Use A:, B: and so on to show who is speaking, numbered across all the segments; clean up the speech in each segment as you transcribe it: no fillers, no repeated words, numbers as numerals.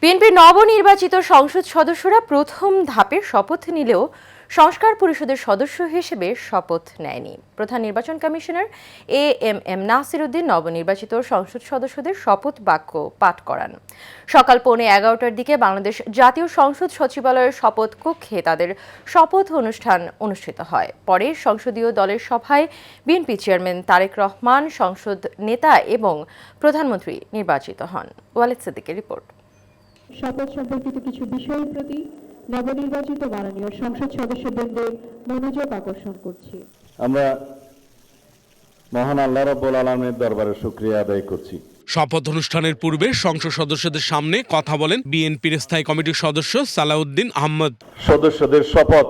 A: বিএনপির নবনির্বাচিত সংসদ সদস্যরা প্রথম ধাপের শপথ নিলেও সংস্কার পরিষদের সদস্য হিসেবে শপথ নেয়নি। প্রধান নির্বাচন কমিশনার এএমএম নাসির উদ্দিন নবনির্বাচিত সংসদ সদস্যদের শপথ বাক্য পাঠ করান। সকাল 11:15টার দিকে বাংলাদেশ জাতীয় সংসদ সচিবালয়ের শপথ কক্ষে তাদের শপথ অনুষ্ঠান অনুষ্ঠিত হয়। পরে সংসদীয় দলের সভায় বিএনপি চেয়ারম্যান তারেক রহমান, সংসদ নেতা এবং প্রধানমন্ত্রী নির্বাচিত হন। ওয়ালিদ সিদ্দিকের রিপোর্ট।
B: শপথ সম্পর্কিত কিছু বিষয়ের প্রতি নবনির্বাচিত মাননীয় সংসদ সদস্যবৃন্দের মনোযোগ আকর্ষণ করছি।
C: আমরা মহান আল্লাহ রাব্বুল আলামিনের দরবারে শুকরিয়া আদায় করছি।
D: শপথ অনুষ্ঠানের পূর্বে সংসদ সদস্যদের সামনে কথা বলেন বিএনপির স্থায়ী কমিটির সদস্য সালাউদ্দিন আহমদ।
C: সদস্যদের শপথ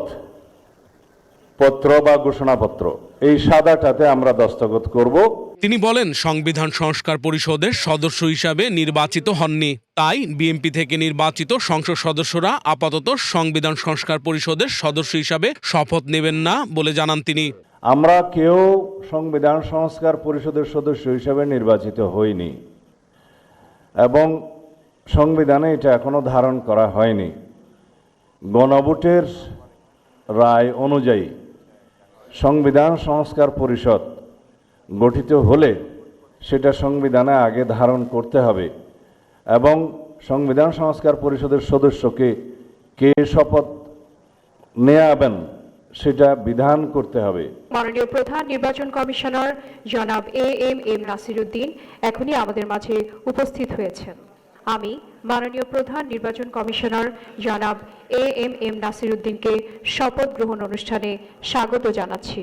C: পত্র বা ঘোষণাপত্র এই সাদাটাতে আমরা দস্তখত করব।
D: তিনি বলেন, সংবিধান সংস্কার পরিষদের সদস্য হিসাবে নির্বাচিত হননি, তাই বিএনপি থেকে নির্বাচিত সংসদ সদস্যরা আপাতত সংবিধান সংস্কার পরিষদের সদস্য হিসাবে শপথ নেবেন না বলে জানান তিনি।
C: আমরা কেউ সংবিধান সংস্কার পরিষদের সদস্য হিসাবে নির্বাচিত হইনি এবং সংবিধানে এটা এখনো ধারণ করা হয়নি। গণভোটের রায় অনুযায়ী সংবিধান সংস্কার পরিষদ গঠিত হলে সেটা সংবিধানে আগে ধারণ করতে হবে এবং সংবিধান সংস্কার পরিষদের সদস্যকে কে শপথ নেয়াবেন সেটা বিধান করতে হবে।
B: মাননীয় প্রধান নির্বাচন কমিশনার জনাব এএমএম নাসির উদ্দিন এখনই আমাদের মাঝে উপস্থিত হয়েছেন। আমি মাননীয় প্রধান নির্বাচন কমিশনার জনাব এএমএম নাসির উদ্দিনকে শপথ গ্রহণ অনুষ্ঠানে স্বাগত জানাচ্ছি।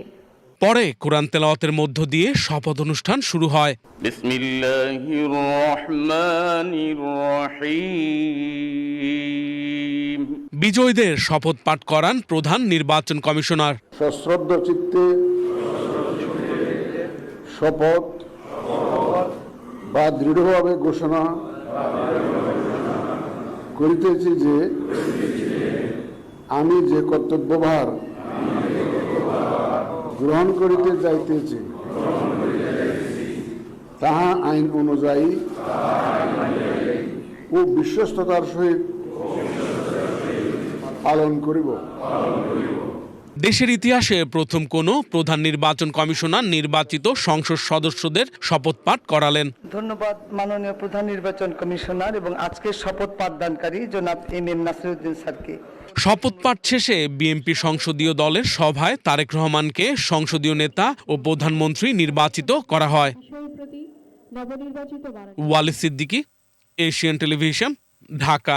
D: পরে কোরআন তেলাওয়াতের মধ্য দিয়ে শপথ অনুষ্ঠান শুরু হয়।
E: বিসমিল্লাহির রহমানির রহিম।
D: বিজয়ীদের শপথ পাঠ করান প্রধান নির্বাচন কমিশনার।
F: সশ্রদ্ধ চিত্তে শপথ বা দৃঢ়ভাবে ঘোষণা করিতেছি যে আমি যে কর্তব্যভার গ্রহণ করিতে যাইতেছি তাহা আইন অনুযায়ী ও বিশ্বস্ততার সহিত পালন করিব।
D: দেশের ইতিহাসে প্রথম কোনো প্রধান নির্বাচন কমিশনার নির্বাচিত সংসদ সদস্যদের শপথ পাঠ করালেন।
G: ধন্যবাদ মাননীয় প্রধান নির্বাচন কমিশনার এবং আজকের শপথ পাঠদানকারী জনাব এম নাসির উদ্দিন স্যারকে।
D: শপথ পাঠ শেষে বিএনপি সংসদীয় দলের সভায় তারেক রহমানকে সংসদীয় নেতা ও প্রধানমন্ত্রী নির্বাচিত করা হয়।
B: নবনির্বাচিত
D: ওয়ালিদ সিদ্দিকী, এশিয়ান টেলিভিশন, ঢাকা।